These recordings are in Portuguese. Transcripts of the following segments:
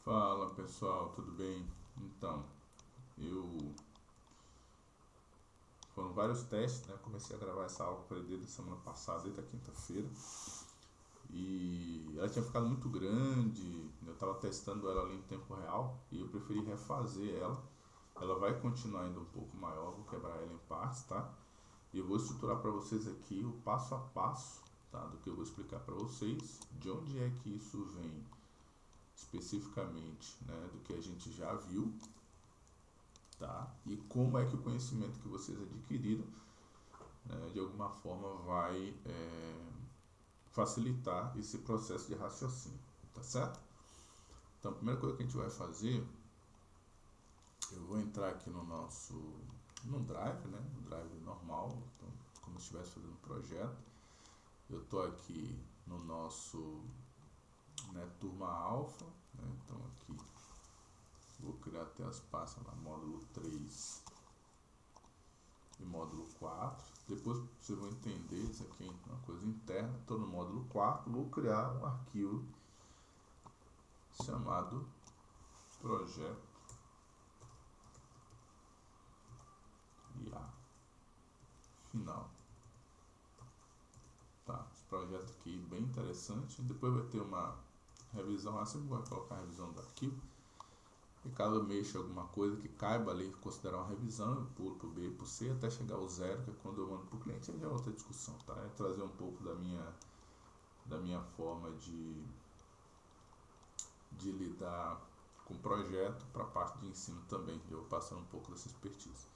Fala pessoal, tudo bem? Então, eu foram vários testes, né? Comecei a gravar essa aula para ele desde a semana passada, desde a quinta-feira, e ela tinha ficado muito grande. Eu estava testando ela ali em tempo real e eu preferi refazer ela. Ela vai continuar ainda um pouco maior, vou quebrar ela em partes, tá? E eu vou estruturar para vocês aqui o passo a passo, tá? Do que eu vou explicar para vocês, de onde é que isso vem especificamente, né? Do que a gente já viu, tá? E como é que o conhecimento que vocês adquiriram, né, de alguma forma vai facilitar esse processo de raciocínio, tá certo? Então, a primeira coisa que a gente vai fazer, eu vou entrar aqui no Drive, né, no Drive normal, então, como se estivesse fazendo um projeto. Eu estou aqui no nosso, né, turma alfa, né, então aqui vou criar até as pastas lá, módulo 3 e módulo 4. Depois vocês vão entender, isso aqui é uma coisa interna. Estou no módulo 4, vou criar um arquivo chamado projeto IA final. Tá, esse projeto aqui bem interessante. Depois vai ter uma revisão, assim vai colocar a revisão do arquivo. E caso eu mexa alguma coisa que caiba ali considerar uma revisão, eu pulo para o B e para o C até chegar ao zero, que é quando eu mando para o cliente. Aí já é outra discussão, tá? É trazer um pouco da minha forma de lidar com o projeto para a parte de ensino também. Eu vou passar um pouco dessa expertise.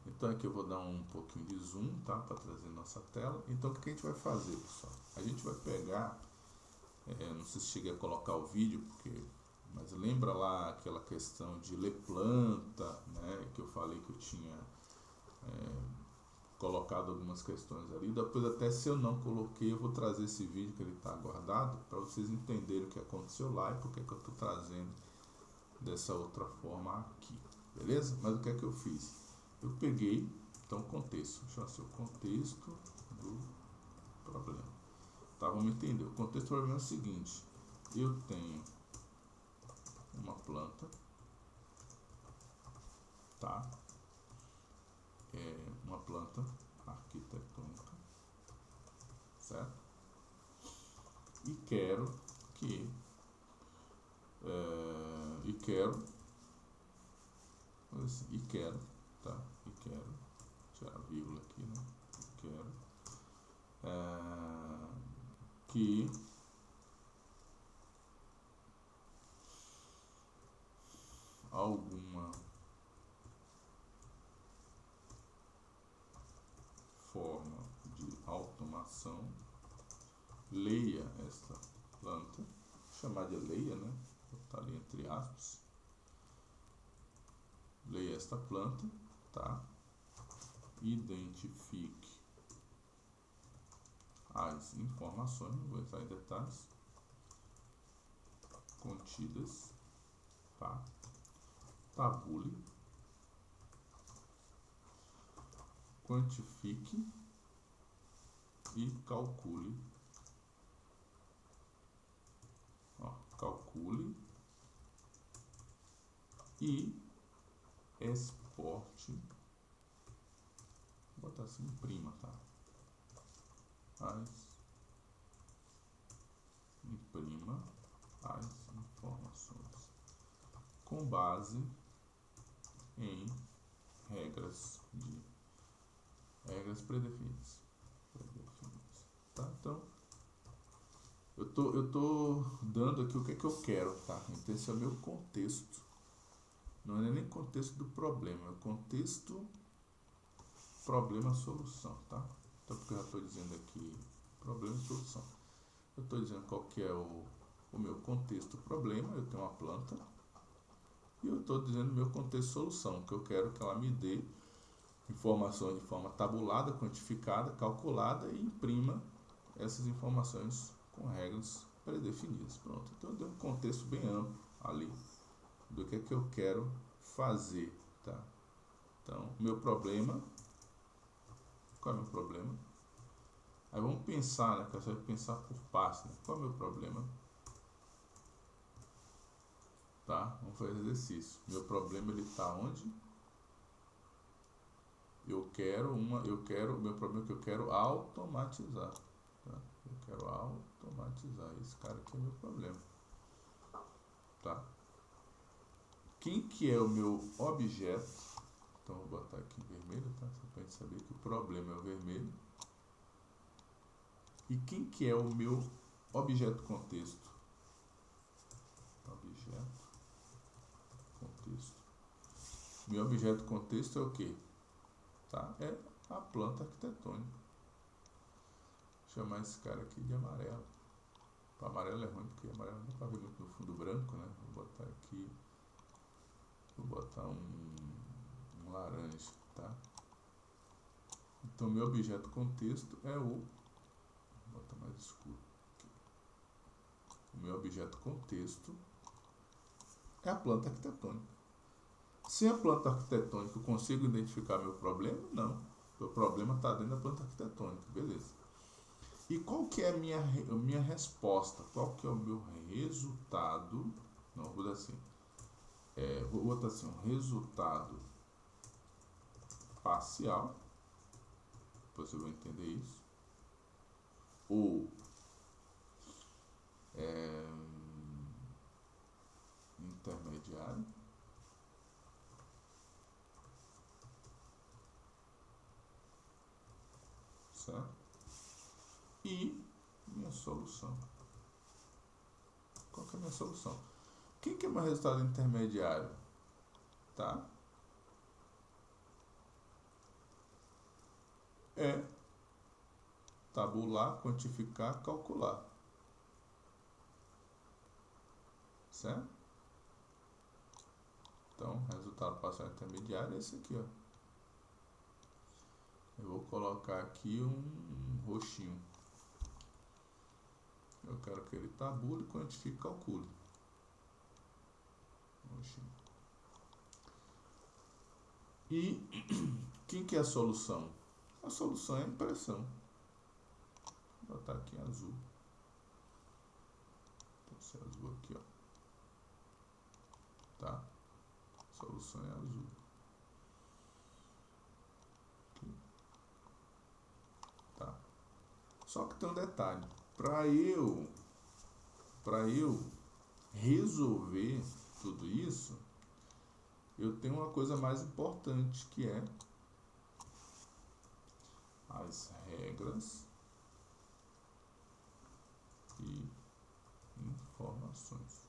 Então aqui eu vou dar um pouquinho de zoom, tá? Para trazer nossa tela. Então o que a gente vai fazer, pessoal? A gente vai pegar, não sei se cheguei a colocar o vídeo, mas lembra lá aquela questão de ler planta, né? Que eu falei que eu tinha colocado algumas questões ali. Depois, até se eu não coloquei, eu vou trazer esse vídeo que ele está guardado para vocês entenderem o que aconteceu lá e por que eu estou trazendo dessa outra forma aqui, beleza? Mas o que é que eu fiz? Eu peguei, então, o contexto, deixa eu ver o contexto do problema. Tá, vamos entender. O contexto do problema é o seguinte: eu tenho uma planta, tá? Uma planta arquitetônica, certo? E quero que tá? E quero tirar a vírgula aqui, né? Quero que alguma forma de automação leia esta planta, chamar de leia, né? Botar ali entre aspas, leia esta planta, tá? Identifique as informações, não vou entrar em detalhes, contidas, tá? Tabule, quantifique e calcule. Calcule e exporte, vou botar assim, imprima, tá? Imprima as informações com base em regras predefinidas, tá? Então eu tô dando aqui o que é que eu quero, tá? Então esse é o meu contexto. Não é nem contexto do problema, é o contexto problema-solução, tá? Então, porque eu já estou dizendo aqui problema e solução. Eu estou dizendo qual que é o meu contexto problema, eu tenho uma planta, e eu estou dizendo o meu contexto solução, que eu quero que ela me dê informações de forma tabulada, quantificada, calculada e imprima essas informações com regras predefinidas. Pronto, então eu dei um contexto bem amplo ali do que é que eu quero fazer, tá? Então, meu problema, qual é o meu problema? Aí vamos pensar, né? Que você vai pensar por partes, né? Qual é o meu problema? vamos fazer exercício. Meu problema ele está onde? Meu problema é que eu quero automatizar. Tá? Eu quero automatizar. Esse cara aqui é meu problema. Tá? Quem que é o meu objeto? Então vou botar aqui em vermelho, tá? Só para a gente saber que o problema é o vermelho. E quem que é o meu objeto contexto? Objeto contexto. Meu objeto contexto é o quê? Tá? É a planta arquitetônica. Vou chamar esse cara aqui de amarelo. O amarelo é ruim porque amarelo não dá para ver muito no fundo branco, né? Vou botar aqui. Vou botar um laranja, tá? Então meu objeto contexto é o. Vou botar mais escuro aqui. O meu objeto contexto é a planta arquitetônica. Se a planta arquitetônica eu consigo identificar meu problema, não. O problema está dentro da planta arquitetônica, beleza. E qual que é a minha resposta? Qual que é o meu resultado? Não, vou dar assim. Vou botar assim, um resultado parcial. Depois você vai entender isso. Ou intermediário. Certo? E minha solução. Qual que é a minha solução? Quem que é meu resultado intermediário? Tá? É tabular, quantificar, calcular. Certo? Então, resultado parcial intermediário é esse aqui, ó. Eu vou colocar aqui um roxinho. Eu quero que ele tabule, quantifique e calcule. Roxinho. E quem que é a solução? A solução é a impressão. Vou botar aqui em azul. Esse azul aqui, ó. Tá? A solução é azul. Aqui. Tá? Só que tem um detalhe. Para eu resolver tudo isso, eu tenho uma coisa mais importante que é as regras e informações.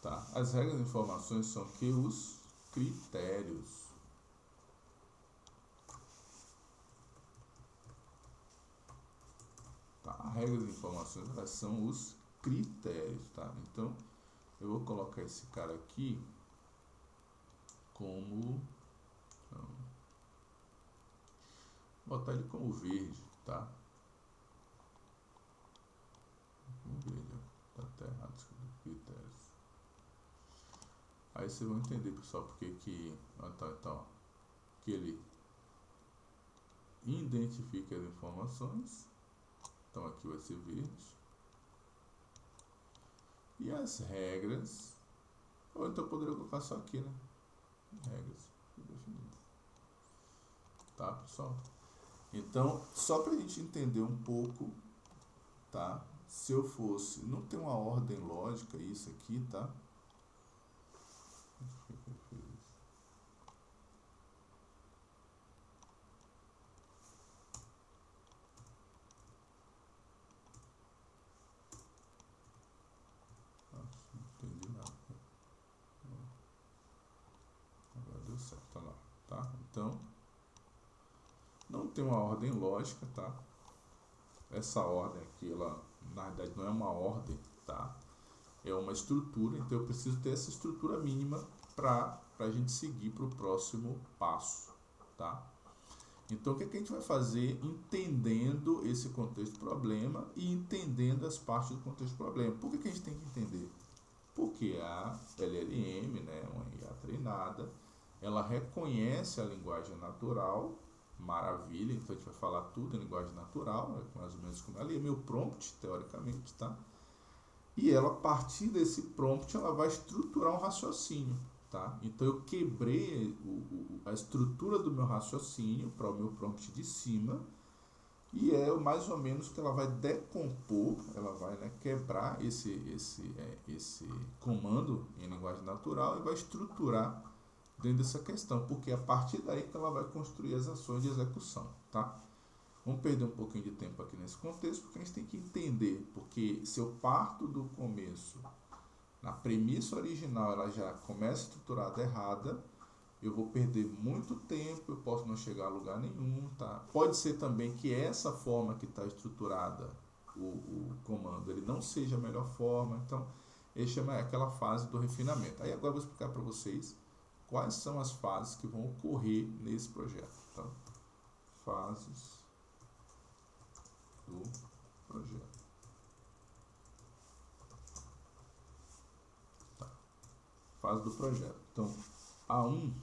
Tá? As regras e informações são que os critérios. Tá? As regras e informações, elas são os critérios, tá? Então, eu vou colocar esse cara aqui como... botar ele como verde, tá? Como verde, ó. Tá até errado escrito critérios. Aí vocês vão entender, pessoal, porque que... Então, que ele identifica as informações. Então aqui vai ser verde. E as regras, ou então eu poderia colocar só aqui, né? Regras definidas. Tá, pessoal? Então, só para a gente entender um pouco, tá? Se eu fosse, não tem uma ordem lógica isso aqui, tá? Certo, lá, tá? Então, não tem uma ordem lógica, tá? Essa ordem aqui, ela na verdade não é uma ordem, tá? É uma estrutura, então eu preciso ter essa estrutura mínima para a gente seguir para o próximo passo, tá? Então, o que, é que a gente vai fazer entendendo esse contexto do problema e entendendo as partes do contexto do problema? Por que, que a gente tem que entender? Porque a LLM, né, uma IA treinada, ela reconhece a linguagem natural Maravilha, então a gente vai falar tudo em linguagem natural, mais ou menos como ela é meu prompt, teoricamente, tá? E ela, a partir desse prompt, ela vai estruturar um raciocínio, tá? Então eu quebrei a estrutura do meu raciocínio para o meu prompt de cima, e é mais ou menos que ela vai decompor, ela vai, né, quebrar esse comando em linguagem natural e vai estruturar dentro dessa questão, porque é a partir daí que ela vai construir as ações de execução, tá? Vamos perder um pouquinho de tempo aqui nesse contexto, porque a gente tem que entender, porque se eu parto do começo, na premissa original ela já começa estruturada errada, eu vou perder muito tempo, eu posso não chegar a lugar nenhum, tá? Pode ser também que essa forma que está estruturada, o comando, ele não seja a melhor forma, então ele chama aquela fase do refinamento. Aí agora eu vou explicar para vocês quais são as fases que vão ocorrer nesse projeto. Então, fases do projeto. Tá. Fase do projeto. Então, A1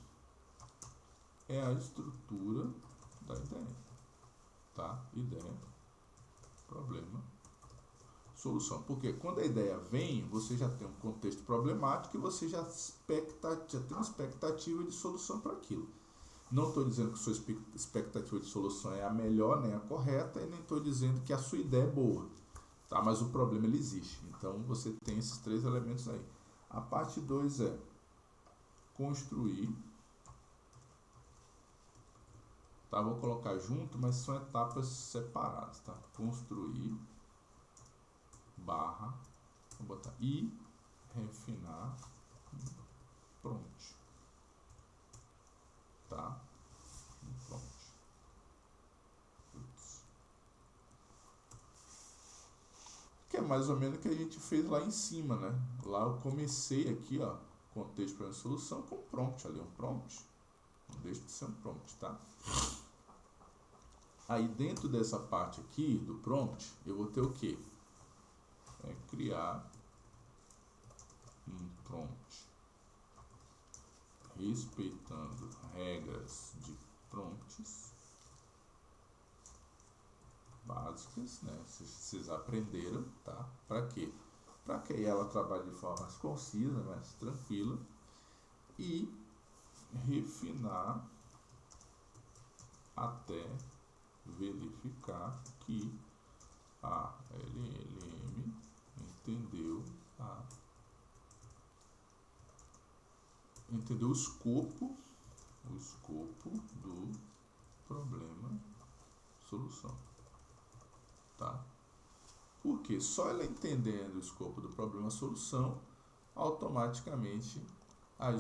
é a estrutura da ideia, tá? Ideia, problema, solução. Porque quando a ideia vem, você já tem um contexto problemático e você já tem uma expectativa de solução para aquilo. Não estou dizendo que sua expectativa de solução é a melhor nem a correta, e nem estou dizendo que a sua ideia é boa, tá? Mas o problema ele existe. Então você tem esses três elementos aí. A parte 2 é construir. Tá? Vou colocar junto, mas são etapas separadas, tá? Construir, barra, vou botar e refinar, prompt, tá? Prompt. Que é mais ou menos o que a gente fez lá em cima, né? Lá eu comecei aqui, ó, contexto para a solução com prompt ali, um prompt. Não deixa de ser um prompt, tá? Aí dentro dessa parte aqui do prompt, eu vou ter o quê? É criar um prompt respeitando regras de prompts básicas, né? Vocês aprenderam, tá? Para quê? Para que ela trabalhe de forma mais concisa, mais tranquila, e refinar até verificar que a LLM entendeu o escopo do problema solução, tá? Porque só ela entendendo o escopo do problema solução, automaticamente a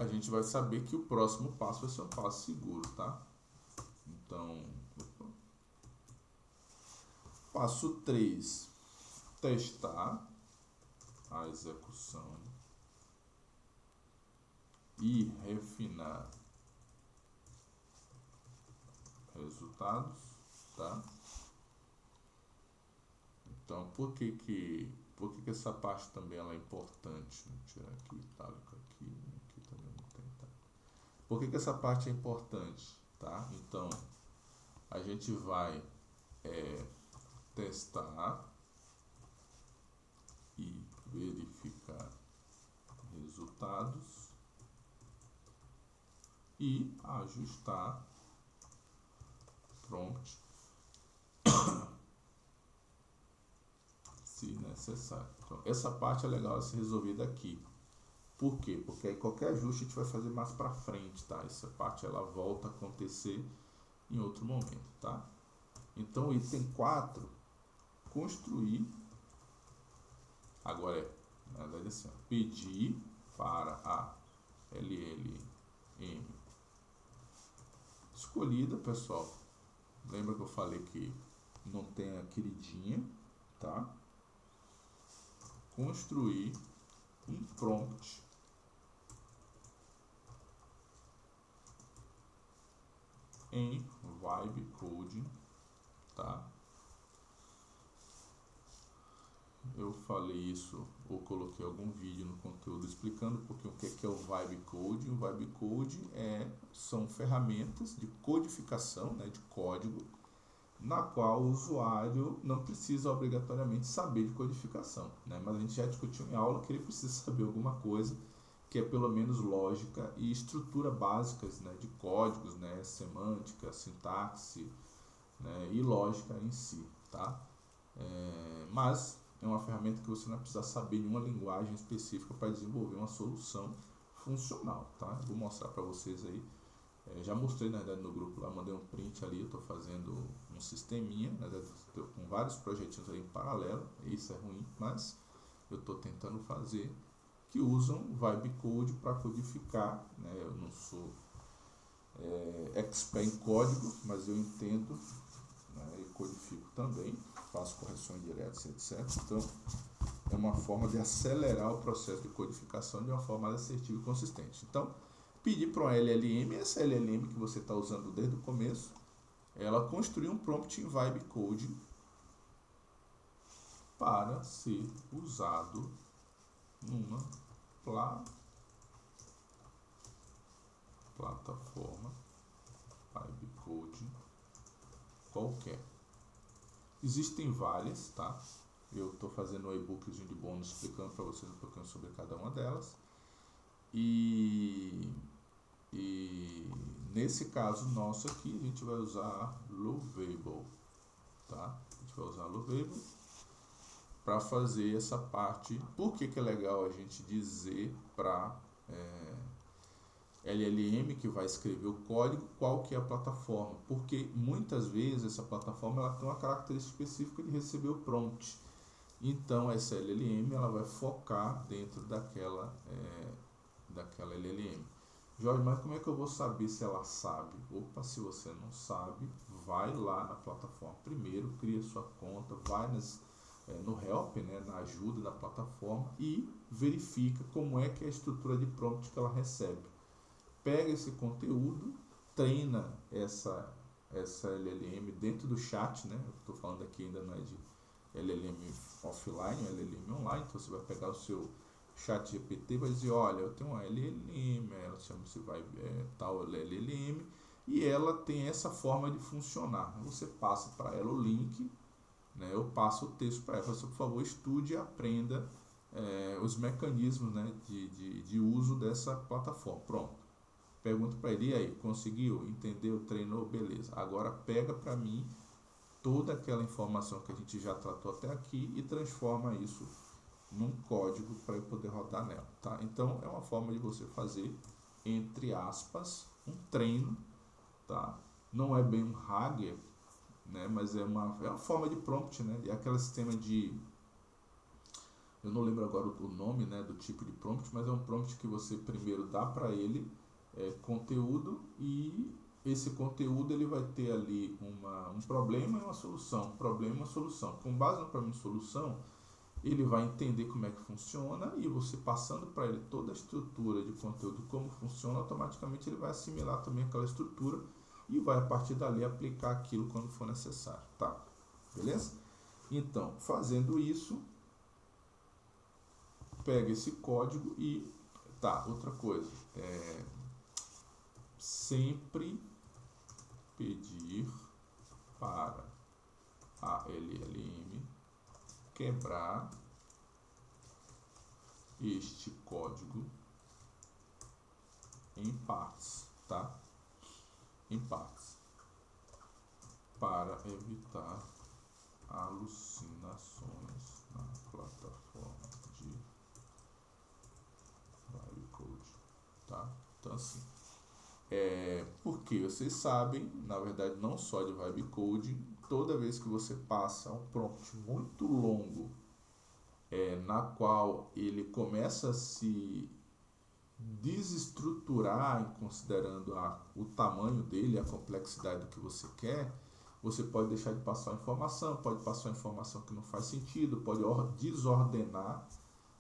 gente vai saber que o próximo passo vai ser um passo seguro, tá? Então, passo 3, testar a execução e refinar resultados, tá? Então, por que essa parte também ela é importante? Vou tirar aqui o itálico aqui também não tem, tá? Por que essa parte é importante, tá? Então, a gente vai testar e verificar resultados e ajustar prompt se necessário. Então, essa parte é legal ser resolvida aqui. Por quê? Porque aí qualquer ajuste a gente vai fazer mais para frente, tá? Essa parte ela volta a acontecer em outro momento, tá? Então, item 4, construir. Agora na verdade assim, pedir para a LLM escolhida, pessoal. Lembra que eu falei que não tem a queridinha, tá? Construir um prompt em vibe coding, tá? eu falei isso ou coloquei algum vídeo no conteúdo explicando porque o que é o Vibe Coding. O Vibe Coding são ferramentas de codificação, né, de código, na qual o usuário não precisa obrigatoriamente saber de codificação, né? Mas a gente já discutiu em aula que ele precisa saber alguma coisa que é pelo menos lógica e estrutura básicas, né, de códigos, né, semântica, sintaxe, né, e lógica em si, tá? Mas é uma ferramenta que você não vai precisar saber nenhuma linguagem específica para desenvolver uma solução funcional, tá? Eu vou mostrar para vocês aí. Já mostrei, na verdade, no grupo lá, mandei um print ali, eu estou fazendo um sisteminha, na verdade, com vários projetinhos ali em paralelo, isso é ruim, mas eu estou tentando fazer, que usam Vibe Code para codificar, né? Eu não sou expert em código, mas eu entendo, né, e codifico também, faço correções diretas, etc. Então, é uma forma de acelerar o processo de codificação de uma forma mais assertiva e consistente. Então, pedir para uma LLM, essa LLM que você está usando desde o começo, ela construiu um prompt em Vibe Code para ser usado numa plataforma Vibe Code qualquer. Existem várias, tá? Eu estou fazendo um e-bookzinho de bônus explicando para vocês um pouquinho sobre cada uma delas. E nesse caso nosso aqui, a gente vai usar Lovable, tá? A gente vai usar Lovable para fazer essa parte. Por que é legal a gente dizer para LLM que vai escrever o código qual que é a plataforma? Porque muitas vezes essa plataforma ela tem uma característica específica de receber o prompt. Então essa LLM ela vai focar dentro daquela LLM. Jorge, mas como é que eu vou saber se ela sabe? Opa, se você não sabe, vai lá na plataforma primeiro, cria sua conta, vai no help, né, na ajuda da plataforma e verifica como é que é a estrutura de prompt que ela recebe. Pega esse conteúdo, treina essa LLM dentro do chat, né? Eu estou falando aqui ainda não é de LLM offline, LLM online, então você vai pegar o seu chat GPT e vai dizer, olha, eu tenho uma LLM, ela chama-se tal LLM, e ela tem essa forma de funcionar. Você passa para ela o link, né? Eu passo o texto para ela, você, por favor, estude e aprenda os mecanismos, né, de uso dessa plataforma. Pronto. Pergunta para ele, e aí, conseguiu? Entendeu? Treinou? Beleza. Agora pega para mim toda aquela informação que a gente já tratou até aqui e transforma isso num código para eu poder rodar nela, tá? Então, é uma forma de você fazer, entre aspas, um treino, tá? Não é bem um Hugger, né? Mas é uma forma de prompt, né? É aquele sistema de... Eu não lembro agora o nome, né, do tipo de prompt, mas é um prompt que você primeiro dá para ele conteúdo, e esse conteúdo ele vai ter ali um problema e uma solução, problema e uma solução. Com base no problema e solução, ele vai entender como é que funciona, e você passando para ele toda a estrutura de conteúdo, como funciona, automaticamente ele vai assimilar também aquela estrutura e vai a partir dali aplicar aquilo quando for necessário, tá? Beleza? Então, fazendo isso, pega esse código e... Tá, outra coisa, sempre pedir para a LLM quebrar este código em partes, tá? Em partes, para evitar alucinações na plataforma de Vibe Code, tá? Então assim, porque vocês sabem, na verdade, não só de Vibe Code, toda vez que você passa um prompt muito longo, na qual ele começa a se desestruturar, considerando o tamanho dele, a complexidade do que você quer, você pode deixar de passar informação, pode passar informação que não faz sentido, pode desordenar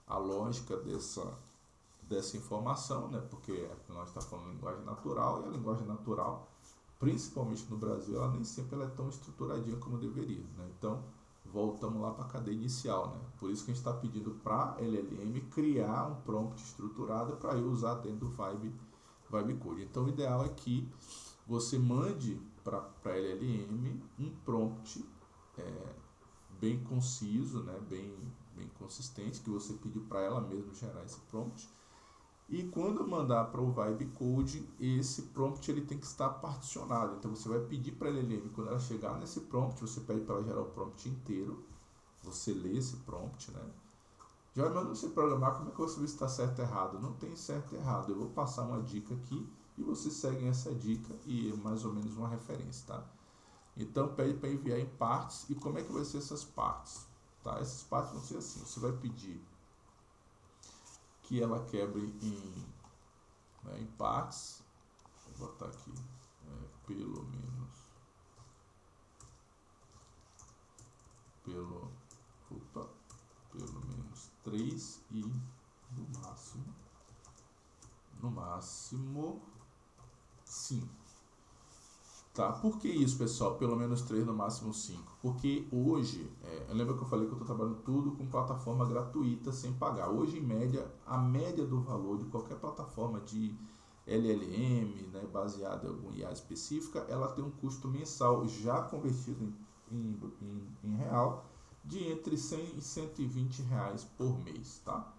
a lógica dessa informação, né? Porque nós estamos falando de linguagem natural, e a linguagem natural, principalmente no Brasil, ela nem sempre ela é tão estruturadinha como deveria, né? Então, voltamos lá para a cadeia inicial, né? Por isso que a gente está pedindo para LLM criar um prompt estruturado para eu usar dentro do Vibe Code. Então, o ideal é que você mande para a LLM um prompt bem conciso, né? bem consistente, que você pediu para ela mesmo gerar esse prompt. E quando eu mandar para o Vibe Code, esse prompt ele tem que estar particionado. Então você vai pedir para a LLM, quando ela chegar nesse prompt, você pede para ela gerar o prompt inteiro. Você lê esse prompt, né? Já mas não sei programar, como é que eu vou saber se está certo ou errado? Não tem certo e errado. Eu vou passar uma dica aqui e vocês seguem essa dica e mais ou menos uma referência, tá? Então pede para enviar em partes. E como é que vai ser essas partes? Tá? Essas partes vão ser assim. Você vai pedir que ela quebre em partes. Vou botar aqui pelo menos três e no máximo 5. Tá? Por que isso, pessoal? Pelo menos 3, no máximo 5. Porque hoje, lembra que eu falei que eu estou trabalhando tudo com plataforma gratuita, sem pagar. Hoje, em média, a média do valor de qualquer plataforma de LLM, né, baseada em alguma IA específica, ela tem um custo mensal já convertido em real, de entre 100 e 120 reais por mês, tá?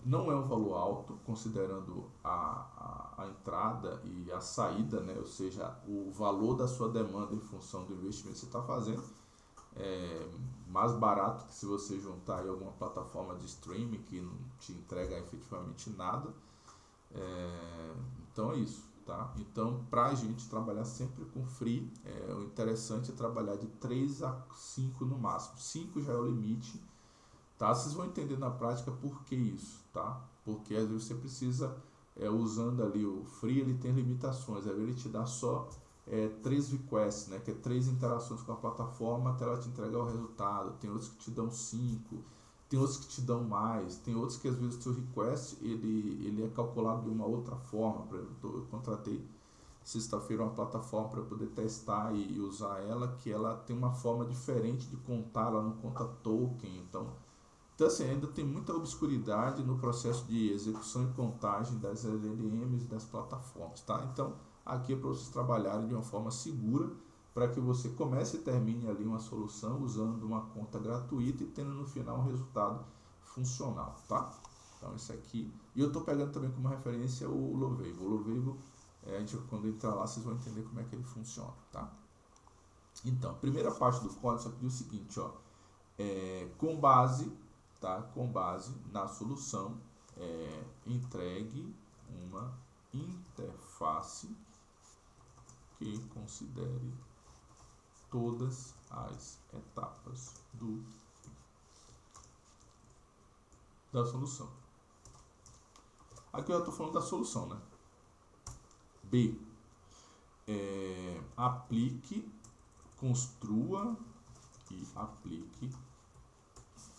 Não é um valor alto, considerando a entrada e a saída, né? Ou seja, o valor da sua demanda em função do investimento que você está fazendo. É mais barato que se você juntar aí alguma plataforma de streaming que não te entrega efetivamente nada. Então é isso, tá? Então, para a gente trabalhar sempre com free, o interessante é trabalhar de 3 a 5 no máximo. 5 já é o limite, tá? Vocês vão entender na prática por que isso, tá? Porque às vezes você precisa, usando ali o free, ele tem limitações. Às vezes ele te dá só 3 requests, né? Que é 3 interações com a plataforma até ela te entregar o resultado. Tem outros que te dão 5, tem outros que te dão mais, tem outros que às vezes o seu request ele é calculado de uma outra forma. Por exemplo, eu contratei sexta-feira uma plataforma para poder testar e usar ela, que ela tem uma forma diferente de contar, ela não conta token. Então assim, ainda tem muita obscuridade no processo de execução e contagem das LLMs e das plataformas, tá? Então, aqui é para vocês trabalharem de uma forma segura, para que você comece e termine ali uma solução usando uma conta gratuita e tendo no final um resultado funcional, tá? Então, isso aqui. E eu estou pegando também como referência o Lovable. O Lovable, quando entrar lá, vocês vão entender como é que ele funciona, tá? Então, a primeira parte do código só pediu o seguinte, ó. Com base na solução, entregue uma interface que considere todas as etapas da solução. Aqui eu estou falando da solução, né? B. Aplique, construa e aplique.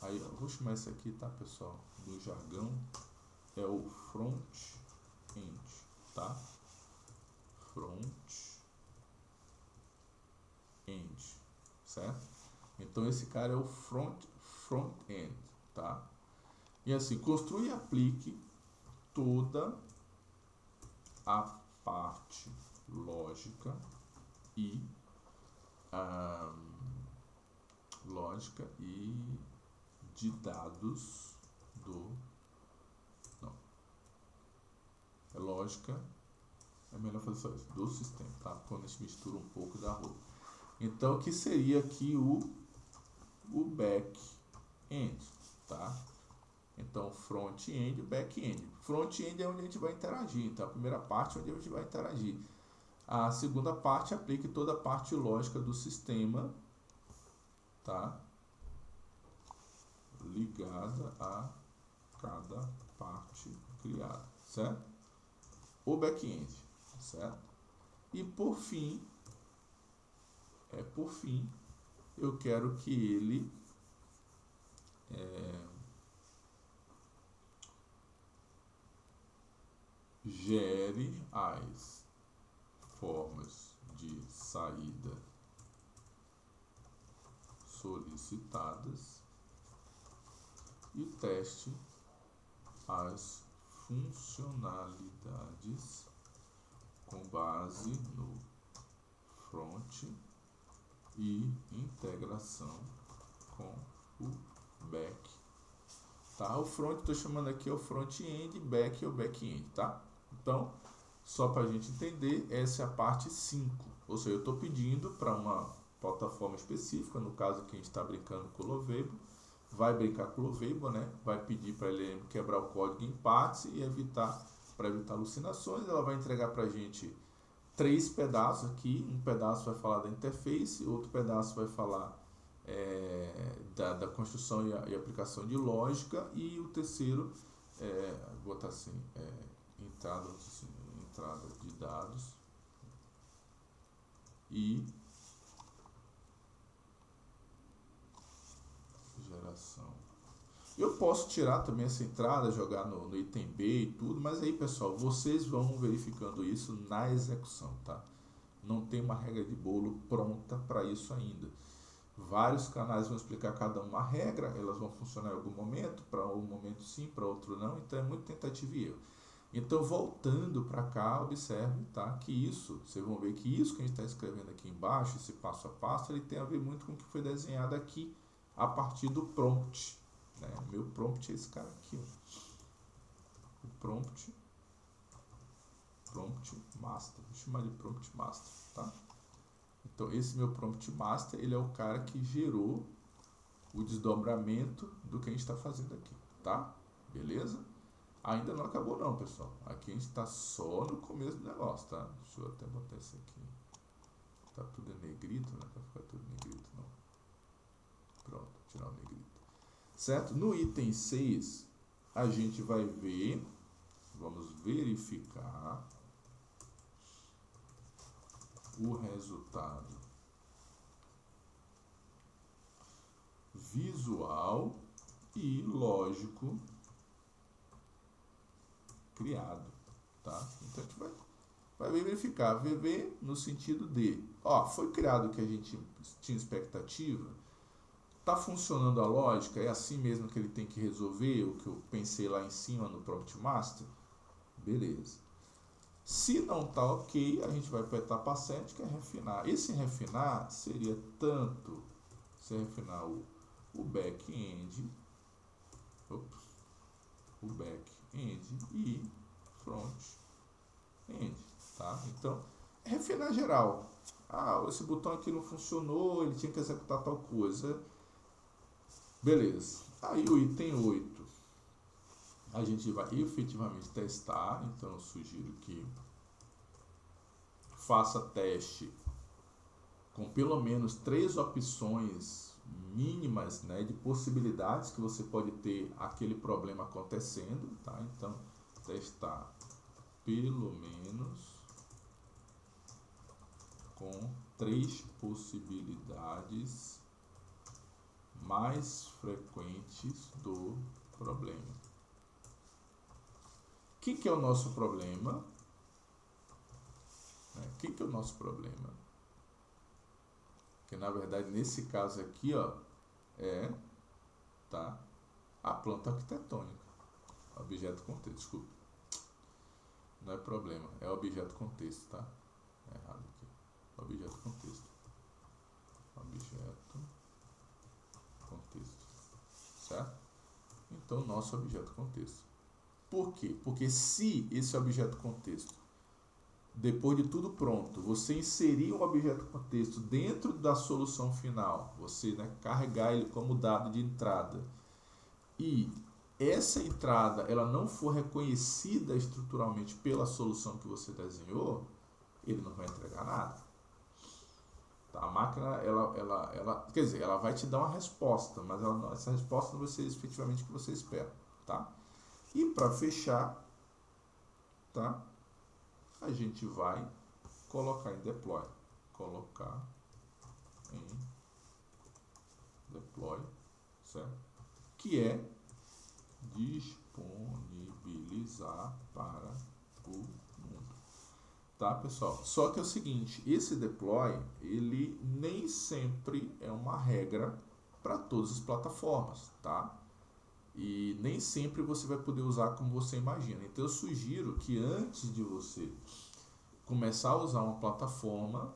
Aí eu vou chamar isso aqui, tá, pessoal? Do jargão é o front-end, tá? Front-end, certo? Então esse cara é o front-end, tá? E assim, construa e aplique toda a parte lógica e de dados lógica, é melhor fazer só isso, do sistema, tá? Quando a gente mistura um pouco da rua. Então, que seria aqui o back-end, tá? Então, front-end e back-end. Front-end é onde a gente vai interagir, então a primeira parte é onde a gente vai interagir. A segunda parte aplica toda a parte lógica do sistema, tá? Ligada a cada parte criada, certo? O back-end, certo? E por fim, eu quero que ele gere as formas de saída solicitadas e teste as funcionalidades com base no front e integração com o back. Tá? O front estou chamando aqui é o front-end, back é o back-end, tá? Então, só para a gente entender, essa é a parte 5. Ou seja, eu estou pedindo para uma plataforma específica, no caso que a gente está brincando com o Lovable, vai brincar com o Lovable, né? Vai pedir para ele quebrar o código em partes e para evitar alucinações. Ela vai entregar para a gente 3 pedaços aqui. Um pedaço vai falar da interface, outro pedaço vai falar da construção e aplicação de lógica, e o terceiro, vou botar assim, entrada de dados e geração. Eu posso tirar também essa entrada, jogar no item B e tudo, mas aí, pessoal, vocês vão verificando isso na execução, tá? Não tem uma regra de bolo pronta para isso ainda. Vários canais vão explicar cada uma regra, elas vão funcionar em algum momento, para um momento sim, para outro não, então é muito tentativa e erro. Então, voltando para cá, observe, tá, que isso, vocês vão ver que isso que a gente está escrevendo aqui embaixo, esse passo a passo, ele tem a ver muito com o que foi desenhado aqui a partir do prompt. Né? Meu prompt é esse cara aqui, ó. O prompt master, vou chamar de prompt master, tá? Então, esse meu prompt master, ele é o cara que gerou o desdobramento do que a gente está fazendo aqui, tá? Beleza? Ainda não acabou não, pessoal. Aqui a gente está só no começo do negócio, tá? Deixa eu até botar isso aqui. Tá tudo em negrito, né? Vai ficar tudo em negrito, não. Pronto, tirar o negrito. Certo? No item 6, a gente vai ver, vamos verificar o resultado visual e lógico criado, tá? Então a gente vai verificar, VV no sentido de, ó, foi criado o que a gente tinha expectativa, tá funcionando a lógica, é assim mesmo que ele tem que resolver o que eu pensei lá em cima no prompt master, beleza. Se não tá ok, a gente vai para a etapa 7, que é refinar. Esse refinar seria tanto se refinar o back-end, e front-end, tá? Então, refinar geral. Ah, esse botão aqui não funcionou, ele tinha que executar tal coisa. Beleza. Aí o item 8, a gente vai efetivamente testar, então eu sugiro que faça teste com pelo menos 3 opções mínimas, né, de possibilidades que você pode ter aquele problema acontecendo, tá? Então, testar pelo menos com 3 possibilidades mais frequentes do problema. O que é o nosso problema? O que é o nosso problema? Que na verdade nesse caso aqui, ó, tá, a planta arquitetônica, objeto contexto, desculpa, não é problema, é objeto contexto, tá? É errado aqui, objeto contexto, certo? Então nosso objeto contexto. Por quê? Porque se esse objeto contexto, depois de tudo pronto, você inserir um objeto contexto dentro da solução final, você, né, carregar ele como dado de entrada, e essa entrada ela não for reconhecida estruturalmente pela solução que você desenhou, ele não vai entregar nada. Tá? A máquina, ela, quer dizer, ela vai te dar uma resposta, mas essa resposta não vai ser efetivamente o que você espera, tá? E para fechar, tá? A gente vai colocar em deploy, certo? Que é disponibilizar para o mundo, tá, pessoal? Só que é o seguinte, esse deploy, ele nem sempre é uma regra para todas as plataformas, tá? E nem sempre você vai poder usar como você imagina. Então eu sugiro que antes de você começar a usar uma plataforma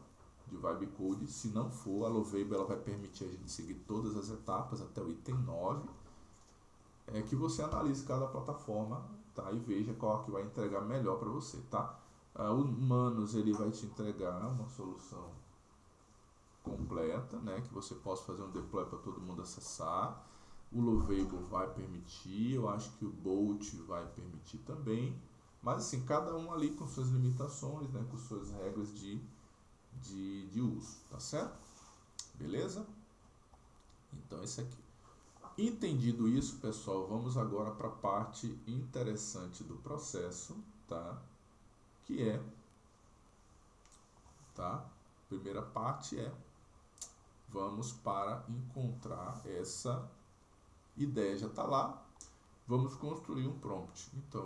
de Vibe Code, se não for, a Lovable ela vai permitir a gente seguir todas as etapas até o item 9, que você analise cada plataforma, tá? E veja qual que vai entregar melhor para você, tá? O Manus ele vai te entregar uma solução completa, né? Que você possa fazer um deploy para todo mundo acessar. O Lovable vai permitir, eu acho que o Bolt vai permitir também, mas assim, cada um ali com suas limitações, né, com suas regras de uso, tá certo? Beleza? Então esse aqui. Entendido isso, pessoal, vamos agora para a parte interessante do processo, tá? Que é, tá? Primeira parte é, vamos para encontrar essa ideia, já está lá, vamos construir um prompt. Então,